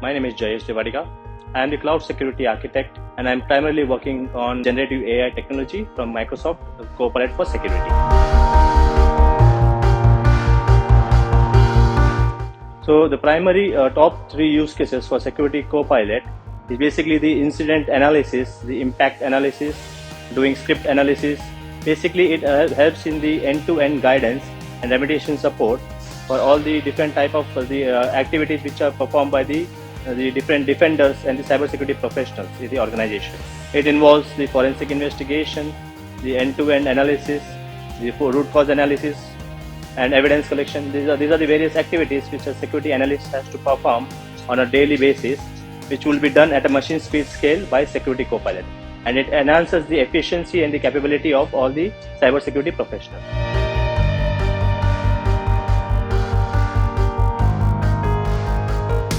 My name is Jayesh Devadiga. I am the cloud security architect and I am primarily working on generative AI technology from Microsoft Copilot for security. So the primary top 3 use cases for Security Copilot is basically the incident analysis, the impact analysis, doing script analysis. Basically, it helps in the end-to-end guidance and remediation support for all the different type of activities which are performed by the different defenders and the cybersecurity professionals in the organization. It involves the forensic investigation, the end-to-end analysis, the root cause analysis, and evidence collection. These are the various activities which a security analyst has to perform on a daily basis, which will be done at a machine speed scale by Security Copilot, and it enhances the efficiency and the capability of all the cybersecurity professionals.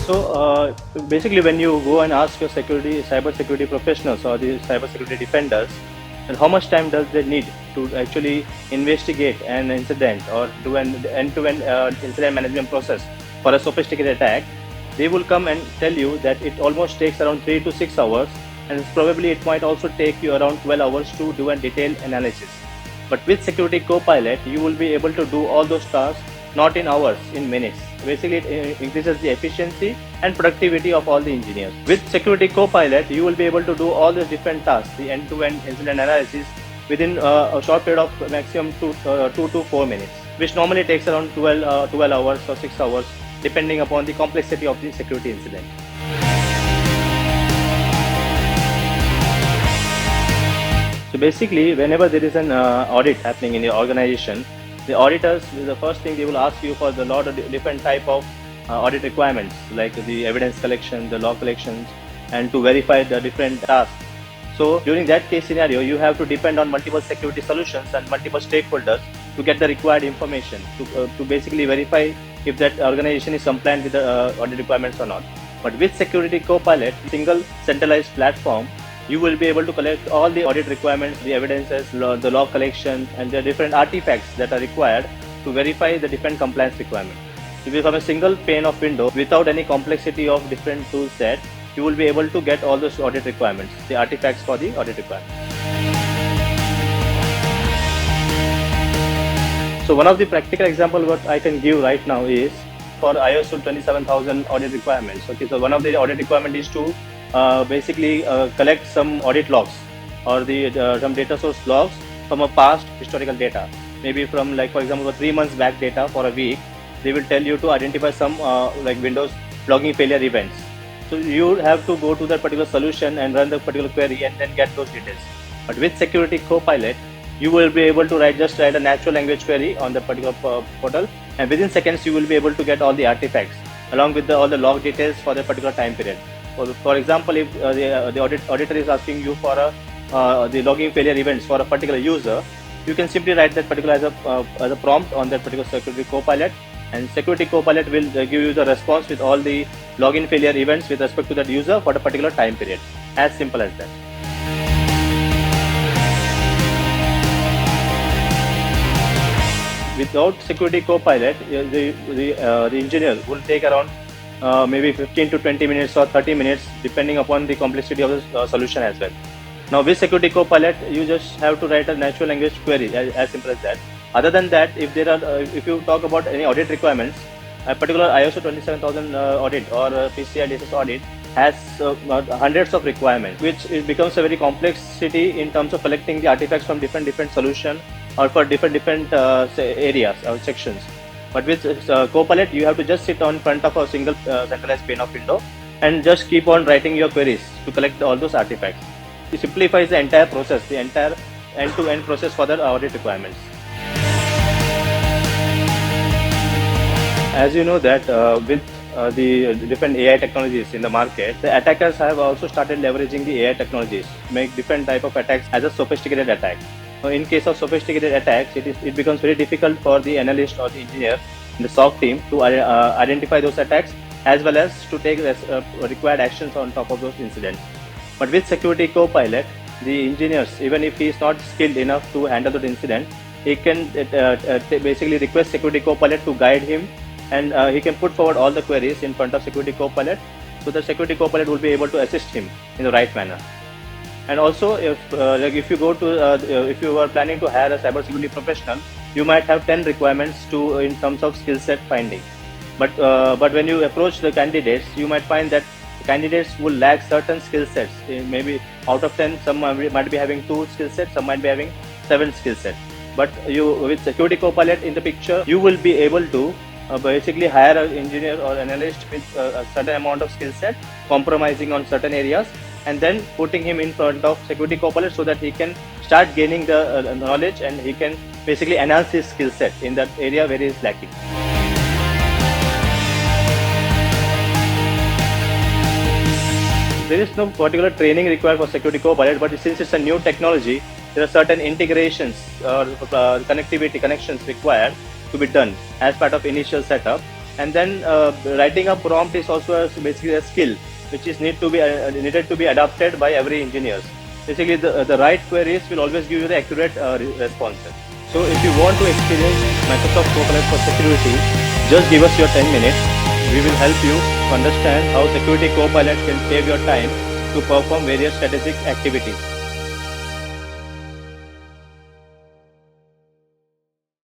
So basically, when you go and ask your cybersecurity professionals or the cybersecurity defenders, and how much time does they need to actually investigate an incident or do an end-to-end incident management process for a sophisticated attack, they will come and tell you that it almost takes around 3 to 6 hours, and probably it might also take you around 12 hours to do a detailed analysis. But with Security Copilot, you will be able to do all those tasks not in hours, in minutes. Basically, it increases the efficiency and productivity of all the engineers. With Security Copilot, you will be able to do all these different tasks, the end-to-end incident analysis, within a short period of maximum 2 to 4 minutes, which normally takes around 12 hours or 6 hours, depending upon the complexity of the security incident. So basically, whenever there is an audit happening in your organization, the auditors, the first thing they will ask you for the lot of different type of audit requirements, like the evidence collection, the log collections, and to verify the different tasks. So during that case scenario, you have to depend on multiple security solutions and multiple stakeholders to get the required information to basically verify if that organization is compliant with the audit requirements or not. But with Security Copilot, single centralized platform, you will be able to collect all the audit requirements, the evidences, the log collection, and the different artifacts that are required to verify the different compliance requirements. So from a single pane of window, without any complexity of different tool set, you will be able to get all those audit requirements, the artifacts for the audit requirements. So one of the practical example what I can give right now is for ISO 27000 audit requirements. Okay, so one of the audit requirement is to basically collect some audit logs or the some data source logs from a past historical data, maybe from, like, for example, 3 months back data for a week. They will tell you to identify some like Windows logging failure events. So you have to go to that particular solution and run the particular query and then get those details. But with Security Copilot, you will be able to write a natural language query on the particular portal, and within seconds you will be able to get all the artifacts along with all the log details for that particular time period. For example, if the auditor is asking you for the logging failure events for a particular user, you can simply write that particular as a prompt on that particular Security Copilot, and Security Copilot will give you the response with all the login failure events with respect to that user for the particular time period. As simple as that. Without Security Copilot, the engineer will take around maybe 15 to 20 minutes or 30 minutes, depending upon the complexity of the solution as well. Now with Security Copilot, you just have to write a natural language query, as simple as that. Other than that, if you talk about any audit requirements, a particular ISO 27000 audit or PCI DSS audit has hundreds of requirements, which it becomes a very complexity in terms of collecting the artifacts from different solutions or for different areas or sections. But with Copilot, you have to just sit on front of a single centralized pane of window and just keep on writing your queries to collect all those artifacts. It simplifies the entire process, the entire end-to-end process for the audit requirements. As you know that with the different AI technologies in the market, the attackers have also started leveraging the AI technologies to make different type of attacks as a sophisticated attack. So in case of sophisticated attacks, it becomes very difficult for the analyst or the engineer in the SOC team to identify those attacks as well as to take required actions on top of those incidents. But with Security Copilot, the engineers, even if he is not skilled enough to handle that incident, he can basically request Security Copilot to guide him, and he can put forward all the queries in front of Security Copilot, so the Security Copilot will be able to assist him in the right manner. And also, if you go to if you are planning to hire a cybersecurity professional, you might have 10 requirements to in terms of skill set finding. But when you approach the candidates, you might find that candidates will lack certain skill sets. Maybe out of 10, some might be having 2 skill sets, some might be having 7 skill sets. But with Security Copilot in the picture, you will be able to basically hire an engineer or analyst with a certain amount of skill set, compromising on certain areas, and then putting him in front of Security Copilot so that he can start gaining the knowledge, and he can basically enhance his skill set in that area where he is lacking. There is no particular training required for Security Copilot, but since it's a new technology, there are certain integrations or connections required to be done as part of initial setup. And then writing a prompt is also basically a skill which is needed to be adopted by every engineer. Basically, the right queries will always give you the accurate responses. So if you want to experience Microsoft Copilot for security, just give us your 10 minutes. We will help you to understand how Security Copilot can save your time to perform various strategic activities.